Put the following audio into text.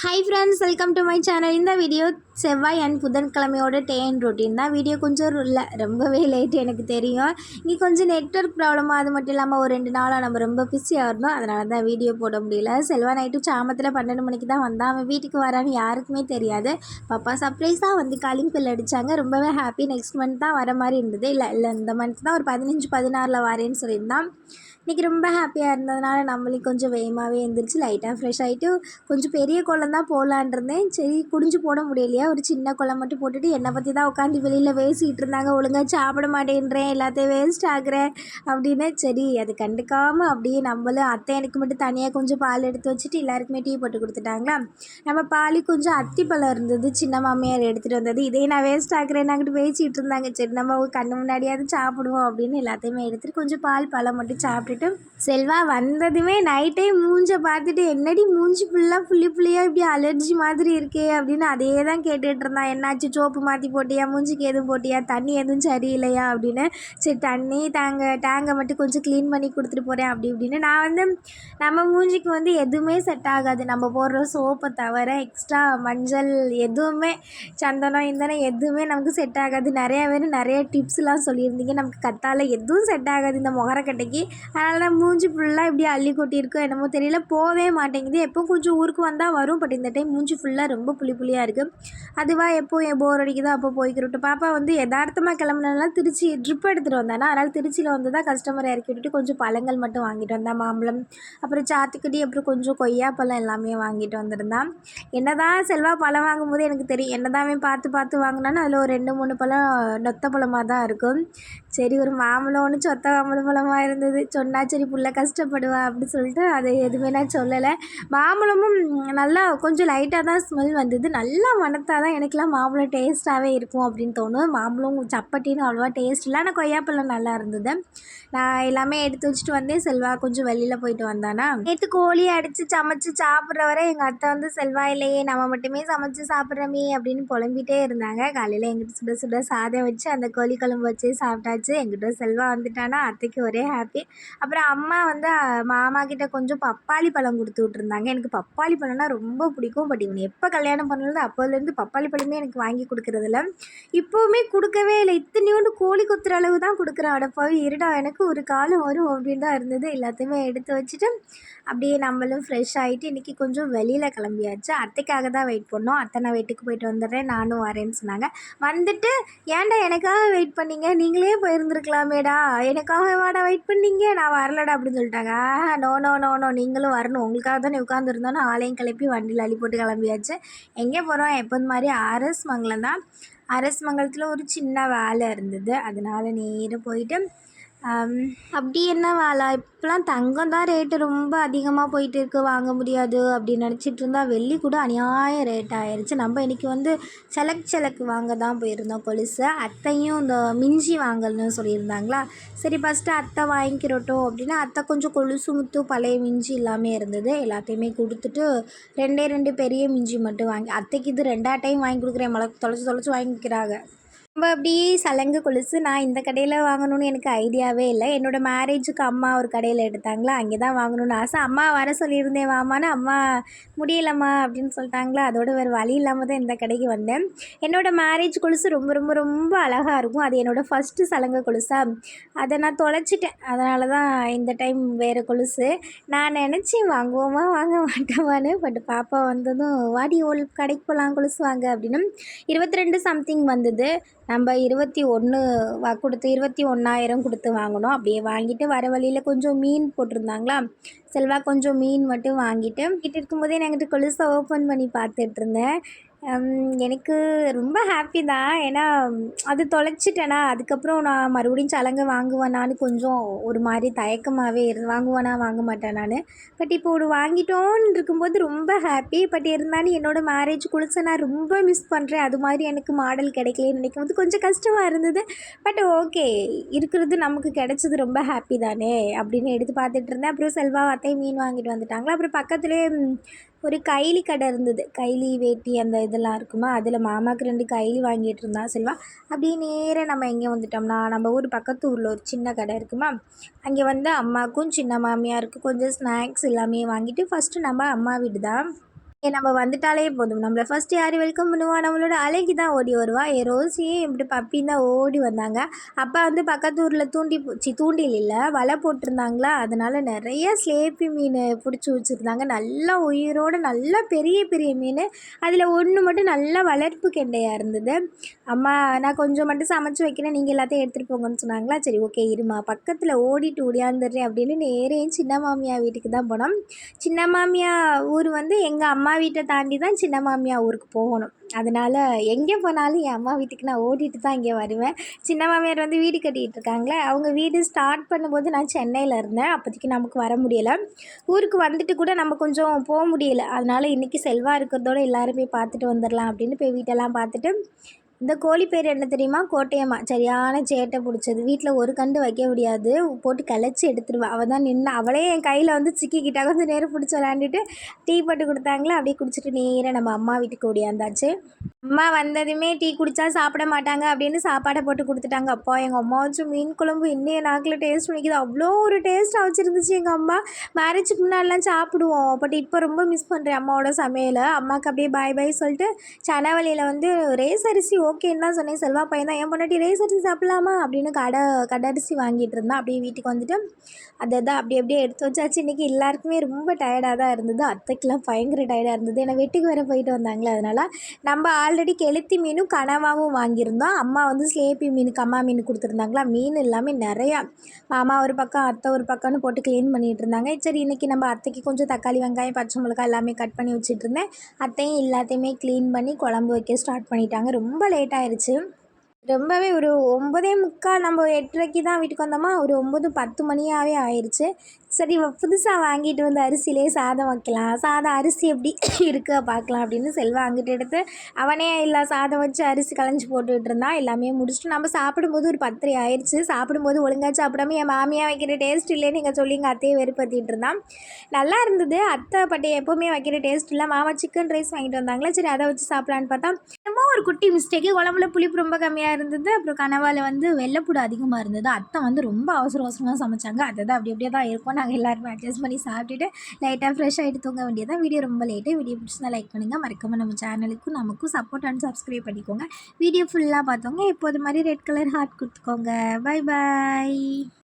Hi friends, welcome to my channel. இந்த video செவ்வாய் and புதன்கிழமையோட day and routine தான். Video கொஞ்சம் இல்லை, ரொம்பவே லேட் எனக்கு தெரியும். இங்கே கொஞ்சம் நெட்வொர்க் ப்ராப்ளமாக, அது மட்டும் இல்லாமல் ஒரு 2 நாளாக நம்ம ரொம்ப பிஸியாக இருந்தோம். அதனால தான் வீடியோ போட முடியல. செல்வா நைட்டு சாமத்தில் 12 மணிக்கு தான் வந்தான். அவன் வீட்டுக்கு வரான்னு யாருக்குமே தெரியாது. பாப்பா சர்ப்ரைஸாக வந்து காலிங் பெல் அடித்தாங்க. ரொம்பவே ஹாப்பி. நெக்ஸ்ட் மந்த் தான் வர மாதிரி இருந்தது. இல்லை இந்த மந்த் தான் ஒரு 15 16 வரேன்னு சொல்லியிருந்தான். இன்றைக்கி ரொம்ப ஹாப்பியாக இருந்ததுனால நம்மளுக்கு கொஞ்சம் வேகமாகவே எழுந்திரிச்சு லைட்டாக ஃப்ரெஷ் ஆகிட்டு கொஞ்சம் பெரிய குளம் தான் போகலான் இருந்தேன். சரி, குடிஞ்சு போட முடியலையா, ஒரு சின்ன குளம் மட்டும் போட்டுட்டு என்னை பற்றி தான் உட்காந்து வெளியில் பேசிகிட்டு இருந்தாங்க. ஒழுங்காக சாப்பிட மாட்டேன்றேன், எல்லாத்தையும் வேஸ்ட் ஆகுறேன் அப்படின்னு. சரி, அது கண்டுக்காமல் அப்படியே நம்மளும் அத்தை எனக்கு மட்டும் தனியாக கொஞ்சம் பால் எடுத்து வச்சுட்டு எல்லாருக்குமே டீ போட்டு கொடுத்துட்டாங்களா. நம்ம பாலி கொஞ்சம் அத்திப்பழம் இருந்தது, சின்ன மாமியார் எடுத்துகிட்டு வந்தது. இதே நான் வேஸ்ட் ஆகுறேன் நாங்கிட்டு பேசிகிட்டு இருந்தாங்க. சரி, நம்ம கண்ணு முன்னாடியாவது சாப்பிடுவோம் அப்படின்னு எல்லாத்தையுமே எடுத்துகிட்டு கொஞ்சம் பால் பழம் மட்டும் சாப்பிட்டுட்டு செல்வா வந்ததுமே நைட்டே மூஞ்ச பார்த்துட்டு, என்னடி மூஞ்சி ஃபுல்லாக புள்ளியாக இப்படி அலர்ஜி மாதிரி இருக்கே அப்படின்னு அதே தான் கேட்டுட்டு இருந்தான். என்னாச்சு, சோப்பு மாற்றி போட்டியா, மூஞ்சிக்கு எதுவும் போட்டியா, தண்ணி எதுவும் சரியில்லையா அப்படின்னு. சரி, தண்ணி டேங்கை மட்டும் கொஞ்சம் க்ளீன் பண்ணி கொடுத்துட்டு போகிறேன் அப்படி இப்படின்னு. நான் வந்து நம்ம மூஞ்சிக்கு வந்து எதுவுமே செட் ஆகாது, நம்ம போடுற சோப்பை தவிர. எக்ஸ்ட்ரா மஞ்சள் எதுவுமே, சந்தனம் இந்தனம் எதுவுமே நமக்கு செட் ஆகாது. நிறையா பேர் நிறைய டிப்ஸ்லாம் சொல்லியிருந்தீங்க. நமக்கு கத்தால எதுவும் செட் ஆகாது இந்த முகரக்கட்டைக்கு. அதனால தான் மூஞ்சி ஃபுல்லாக இப்படி அள்ளி கொட்டியிருக்கோம் என்னமோ தெரியல, போகவே மாட்டேங்குது. எப்போ கொஞ்சம் ஊருக்கு வந்தால் வரும், பட் இந்த டைம் மூஞ்சி ஃபுல்லாக ரொம்ப புளியாக இருக்குது. அதுவாக எப்போ போர் அடிக்குதோ அப்போ போய்க்கிட்டு. பாப்பா வந்து யதார்த்தமாக கிளம்புனாலாம் திருச்சி ட்ரிப் எடுத்துகிட்டு வந்தானா, அதனால் திருச்சியில் வந்து தான் கஸ்டமரை இறக்கி விட்டுட்டு கொஞ்சம் பழங்கள் மட்டும் வாங்கிட்டு வந்தான். மாம்பழம், அப்புறம் சாத்துக்குடி, அப்புறம் கொஞ்சம் கொய்யாப்பழம் எல்லாமே வாங்கிட்டு வந்திருந்தான். என்ன தான் செல்வா பழம் வாங்கும்போது எனக்கு தெரியும், என்ன தான் அவன் பார்த்து பார்த்து வாங்கினான்னு அதில் ஒரு 2 3 பழம் நொத்த பழமாக தான் இருக்கும். சரி, ஒரு மாம்பழம் ஒன்று சொத்த மாம்பழமாக இருந்தது. சொன்னா சரி புள்ள கஷ்டப்படுவா அப்படின்னு சொல்லிட்டு அதை எதுவுமே நான் சொல்லலை. மாம்பழமும் நல்லா கொஞ்சம் லைட்டாக தான் ஸ்மெல் வந்தது. நல்லா மணத்தால் தான் எனக்குலாம் மாம்பழம் டேஸ்ட்டாகவே இருக்கும் அப்படின்னு தோணும். மாம்பழம் சப்பட்டின்னு அவ்வளோவா டேஸ்ட் இல்லை, ஆனால் கொய்யாப்பழம் நல்லா இருந்தது. நான் எல்லாமே எடுத்து வச்சுட்டு வந்தேன். செல்வா கொஞ்சம் வெளியில் போயிட்டு வந்தானா. நேற்று கோழியை அடித்து சமைச்சு சாப்பிட்ற வரை எங்கள் அத்தை வந்து செல்வா இல்லையே, நம்ம மட்டுமே சமைச்சு சாப்பிட்றமே அப்படின்னு புலம்பிகிட்டே இருந்தாங்க. காலையில் எங்கிட்ட சுட சுட சாதம் வச்சு அந்த கோழி குழம்பு வச்சு சாப்பிட்டாச்சு. எங்கிட்ட செல்வா வந்துட்டானா அத்தைக்கு ஒரே ஹாப்பி. அப்புறம் அம்மா வந்து மாமா கிட்ட கொஞ்சம் பப்பாளி பழம் கொடுத்து விட்ருந்தாங்க. எனக்கு பப்பாளி பழம்னா ரொம்ப பிடிக்கும். பட் இவன் எப்போ கல்யாணம் பண்ணல அப்போதுலேருந்து பப்பாளி பழமே எனக்கு வாங்கி கொடுக்குறதில்ல. இப்போவுமே கொடுக்கவே இல்லை. இத்தனையோண்டு கோழி கொத்துற அளவு தான் கொடுக்குறான். அடப்பாவி, இருடா எனக்கு ஒரு காலம் வரும் அப்படின்னு தான் இருந்தது. எல்லாத்தையுமே எடுத்து வச்சுட்டு அப்படியே நம்மளும் ஃப்ரெஷ் ஆகிட்டு இன்றைக்கி கொஞ்சம் வெளியில் கிளம்பியாச்சு. அத்தைக்காக தான் வெயிட் பண்ணோம். அத்தை நான் வீட்டுக்கு போயிட்டு வந்துடுறேன், நானும் வரேன்னு சொன்னாங்க. வந்துட்டு, ஏன்டா எனக்காக வெயிட் பண்ணீங்க, நீங்களே போயிருந்துருக்கலாமேடா, எனக்காக வாடா வெயிட் பண்ணீங்க, நான் வரலடா அப்படின்னு சொல்லிட்டாங்க. நோ நோ நோ நோ, நீங்களும் வரணும், உங்களுக்காக தானே உட்காந்துருந்தோன்னு ஆளையும் கிளப்பி வண்டியில் அள்ளி போட்டு கிளம்பியாச்சு. எங்கே போகிறோம், எப்போது மாதிரி ஆர்எஸ் மங்கலம் தான். ஆர்எஸ் மங்கலத்தில் ஒரு சின்ன வேலை இருந்தது, அதனால நேராக போயிட்டு அப்படி என்ன வேலை, இப்போலாம் தங்கம் தான் ரேட்டு ரொம்ப அதிகமாக போயிட்டு இருக்குது, வாங்க முடியாது அப்படின்னு நினச்சிட்டு இருந்தா வெள்ளி கூட அநியாய ரேட் ஆயிடுச்சு. நம்ம இன்றைக்கி வந்து செலக்கு வாங்க தான் போயிருந்தோம் கொலுசு. அத்தையும் இந்த மிஞ்சி வாங்கலன்னு சொல்லியிருந்தாங்களா. சரி, ஃபஸ்ட்டு அத்தை வாங்கிக்கிறட்டும் அப்படின்னா அத்தை கொஞ்சம் கொலுசு முத்து பழைய மிஞ்சி எல்லாமே இருந்தது, எல்லாத்தையுமே கொடுத்துட்டு 2 பெரிய மிஞ்சி மட்டும் வாங்கி, அத்தைக்கு இது 2 டைம் வாங்கி கொடுக்குறேன், தொலைச்சி வாங்கிக்கிறாங்க. நம்ம அப்படி சலங்கு கொலுசு நான் இந்த கடையில் வாங்கணும்னு எனக்கு ஐடியாவே இல்லை. என்னோடய மேரேஜுக்கு அம்மா ஒரு கடையில் எடுத்தாங்களா, அங்கே தான் வாங்கணும்னு ஆசை. அம்மா வர சொல்லியிருந்தேன் வாமான்னு, அம்மா முடியலம்மா அப்படின்னு சொல்லிட்டாங்களா. அதோட வேறு வழி இல்லாமல் தான் இந்த கடைக்கு வந்தேன். என்னோடய மேரேஜ் கொலுசு ரொம்ப ரொம்ப ரொம்ப அழகாக இருக்கும். அது என்னோடய ஃபஸ்ட்டு சலங்கை கொலுசா, அதை நான் தொலைச்சிட்டேன். அதனால தான் இந்த டைம் வேறு கொலுசு. நான் நினச்சேன் வாங்குவோமா வாங்க மாட்டோமான்னு. பட் பாப்பா வந்ததும் வாடி ஓல் கடைக்கு போகலாம் கொலுசு வாங்க அப்படின்னு 22 சம்திங் வந்தது. நம்ம 21 கொடுத்து 21,000 கொடுத்து வாங்கினோம். அப்படியே வாங்கிட்டு வர வழியில் கொஞ்சம் மீன் போட்டிருந்தாங்களா, செல்வா கொஞ்சம் மீன் மட்டும் வாங்கிட்டு இருக்கும்போதே நான் என்கிட்ட கொலுசை ஓப்பன் பண்ணி பார்த்துட்ருந்தேன். எனக்கு ரொம்ப ஹாப்பி தான், ஏன்னா அது தொலைச்சிட்டேனா. அதுக்கப்புறம் நான் மறுபடியும் சலங்கை வாங்குவேனான்னு கொஞ்சம் ஒரு மாதிரி தயக்கமாகவே வாங்குவேனா வாங்க மாட்டேன் நான். பட் இப்போ ஒரு வாங்கிட்டோன்னு இருக்கும்போது ரொம்ப ஹாப்பி. பட் இருந்தாலும் என்னோடய மேரேஜ் கொலுசை நான் ரொம்ப மிஸ் பண்ணுறேன். அது மாதிரி எனக்கு மாடல் கிடைக்கலன்னு நினைக்கும் போது கொஞ்சம் கஷ்டமாக இருந்தது. பட் ஓகே, இருக்கிறது நமக்கு கிடைச்சது ரொம்ப ஹாப்பி தானே அப்படின்னு எடுத்து பார்த்துட்டு இருந்தேன். அப்புறம் செல்வா அத்தையும் மீன் வாங்கிட்டு வந்துட்டாங்களா. அப்புறம் பக்கத்துலேயே ஒரு கைலி கடை இருந்தது, கைலி வேட்டி அந்த இதெல்லாம் இருக்குமா, அதில் மாமாவுக்கு 2 கைலி வாங்கிட்டு இருந்தான் செல்வா. அப்படியே நேராக நம்ம எங்கே வந்துட்டோம்னா, நம்ம ஊர் பக்கத்து ஊரில் ஒரு சின்ன கடை இருக்குமா, அங்கே வந்து அம்மாவுக்கும் சின்ன மாமியாருக்கும் கொஞ்சம் ஸ்நாக்ஸ் எல்லாமே வாங்கிட்டு ஃபஸ்ட்டு நம்ம அம்மா வீடு தான். நம்ம வந்துட்டாலே போதும். நம்மள ஃபர்ஸ்ட் யார் வெல்கம் பண்ணுவா? நம்மளோட அழகி தான் ஓடி வருவா. ரோசியும் இப்படி பப்பின்னு தான் ஓடி வந்தாங்க. அப்பா வந்து பக்கத்து ஊர்ல தூண்டில் இல்ல, வலை போட்டிருந்தாங்களா, அதனால நெறைய ஸ்லேப்பி மீன் புடிச்சு வச்சிருந்தாங்க. நல்லா உயிரோட நல்லா பெரிய பெரிய மீன். அதில் ஒன்று மட்டும் நல்லா வளர்ப்பு கெண்டையா இருந்தது. அம்மா நான் கொஞ்சம் மட்டும் சமைச்சு வைக்கிறேன், நீங்கள் எல்லாத்தையும் எடுத்துகிட்டு போங்கன்னு சொன்னாங்களா. சரி ஓகே இருமா, பக்கத்தில் ஓடிட்டு ஓடியாந்துடுறேன் அப்படின்னு நேரே சின்ன மாமியா வீட்டுக்கு தான் போனோம். சின்ன மாமியா ஊர் வந்து எங்கள் அம்மா வீட்டை தாண்டி தான் சின்ன மாமியா ஊருக்கு போகணும். அதனால் எங்கே போனாலும் என் அம்மா வீட்டுக்கு நான் ஓடிட்டு தான் இங்கே வருவேன். சின்ன மாமியார் வந்து வீடு கட்டிகிட்டு இருக்காங்களே, அவங்க வீடு ஸ்டார்ட் பண்ணும்போது நான் சென்னையில் இருந்தேன். அப்போதைக்கு நமக்கு வர முடியலை. ஊருக்கு வந்துட்டு கூட நம்ம கொஞ்சம் போக முடியலை. அதனால் இன்றைக்கி செல்வா இருக்கிறதோட எல்லோரும் போய் பார்த்துட்டு வந்துடலாம் அப்படின்னு போய் வீட்டெல்லாம் பார்த்துட்டு. இந்த கோழி பேர் என்ன தெரியுமா? கோட்டையம்மா. சரியான சேட்டை பிடிச்சது. வீட்டில் ஒரு கண்டு வைக்க முடியாது, போட்டு கிளச்சி எடுத்துருவா. அவள் தான் நின்று அவளே என் கையில் வந்து சிக்கிக்கிட்டா. கொஞ்சம் நேரம் பிடிச்சி விளாண்டுட்டு டீ போட்டு கொடுத்தாங்களா, அப்படியே குடிச்சிட்டு நேராக நம்ம அம்மா வீட்டுக்கு ஓடியாந்தாச்சு. அம்மா வந்ததுமே டீ குடித்தா சாப்பிட மாட்டாங்க அப்படின்னு சாப்பாடை போட்டு கொடுத்துட்டாங்க. அப்பா எங்கள் அம்மா வச்சு மீன் குழம்பு இன்னும் நாக்கில் டேஸ்ட் பண்ணிக்குது. அவ்வளோ ஒரு டேஸ்ட்டாக வச்சுருந்துச்சு எங்கள் அம்மா. மேரேஜுக்கு முன்னாடிலாம் சாப்பிடுவோம், பட் இப்போ ரொம்ப மிஸ் பண்ணுறேன் அம்மாவோட சமையலை. அம்மாவுக்கு அப்படியே பாய் பாய் சொல்லிட்டு சனவழியில் வந்து ரேஸ் அரிசி ஓகேன்னு தான் சொன்னேன். செல்வா பையன் தான், என் பொண்டாட்டி ரேஸ் அரிசி சாப்பிட்லாமா அப்படின்னு கடை அரிசி வாங்கிட்டு இருந்தான். அப்படியே வீட்டுக்கு வந்துட்டு அதை தான் அப்படியே எடுத்து வச்சாச்சு. இன்றைக்கி எல்லாருக்குமே ரொம்ப டயர்டாக தான் இருந்தது. அத்தைக்கெலாம் பயங்கர டயர்டாக இருந்தது. ஏன்னா வெட்டுக்கு வேறு போயிட்டு வந்தாங்களே, அதனால் நம்ம ஆல்ரெடி கெளுத்தி மீனும் கனவாவும் வாங்கியிருந்தோம். அம்மா வந்து ஸ்லேப்பி மீன் கம்மா மீன் கொடுத்துருந்தாங்களா. மீன் எல்லாமே நிறையா, மாமா ஒரு பக்கம் அத்தை ஒரு பக்கம்னு போட்டு க்ளீன் பண்ணிகிட்டு இருந்தாங்க. சரி இன்றைக்கி நம்ம அத்தைக்கு கொஞ்சம் தக்காளி வெங்காயம் பச்சை மிளகாய் எல்லாமே கட் பண்ணி வச்சுட்டு இருந்தேன். அத்தையும் எல்லாத்தையுமே க்ளீன் பண்ணி குழம்பு வைக்க ஸ்டார்ட் பண்ணிட்டாங்க. ரொம்ப லேட் ஆயிடுச்சு. ரொம்பவே ஒரு 9:45 நம்ம 8:30க்கு தான் வீட்டுக்கு வந்தோமா, ஒரு 9:10 மணியாகவே ஆயிடுச்சு. சரி புதுசாக வாங்கிட்டு வந்த அரிசியிலே சாதம் வைக்கலாம், சாதம் அரிசி எப்படி இருக்கா பார்க்கலாம் அப்படின்னு செல்வா அங்கிட்டு எடுத்து அவனே இல்லை சாதம் வச்சு அரிசி களைஞ்சி போட்டுக்கிட்டு இருந்தான். எல்லாமே முடிச்சுட்டு நம்ம சாப்பிடும்போது ஒரு 10:30 ஆயிடுச்சு. சாப்பிடும்போது ஒழுங்காக சாப்பிடாம என் மாமியாக வைக்கிற டேஸ்ட் இல்லைன்னு நீங்கள் சொல்லி எங்கள் அத்தையை வெறுப்பத்திட்டு இருந்தான். நல்லா இருந்தது. அத்தை பட்டி எப்போவுமே வைக்கிற டேஸ்ட் இல்லை. மாமா சிக்கன் ரைஸ் வாங்கிட்டு வந்தாங்களா, சரி அதை வச்சு சாப்பிட்லான்னு பார்த்தா என்னமோ ஒரு குட்டி மிஸ்டேக்கு, குழம்புல புளிப்பு ரொம்ப கம்மியாக இருந்தது. அப்புறம் கனவாவில் வந்து வெள்ளைப்பூடு அதிகமாக இருந்தது. அத்தை வந்து ரொம்ப அவசரமாக சமைச்சாங்க. அதை தான் அப்படியே தான் இருக்கும். நாங்கள் எல்லாருமே அட்ஜஸ்ட் பண்ணி சாப்பிட்டுட்டு லைட்டாக ஃப்ரெஷ் ஆகிட்டு தூங்க வேண்டியதான். வீடியோ ரொம்ப லேட்டு. வீடியோ பிடிச்சிருந்தா லைக் பண்ணுங்கள். மறக்காமல் நம்ம சேனலுக்கும் நமக்கும் சப்போர்ட் அண்ட் சப்ஸ்கிரைப் பண்ணிக்கோங்க. வீடியோ ஃபுல்லாக பார்த்தவங்க எப்போது மாதிரி ரெட் கலர் ஹார்ட் கொடுத்துக்கோங்க. Bye bye.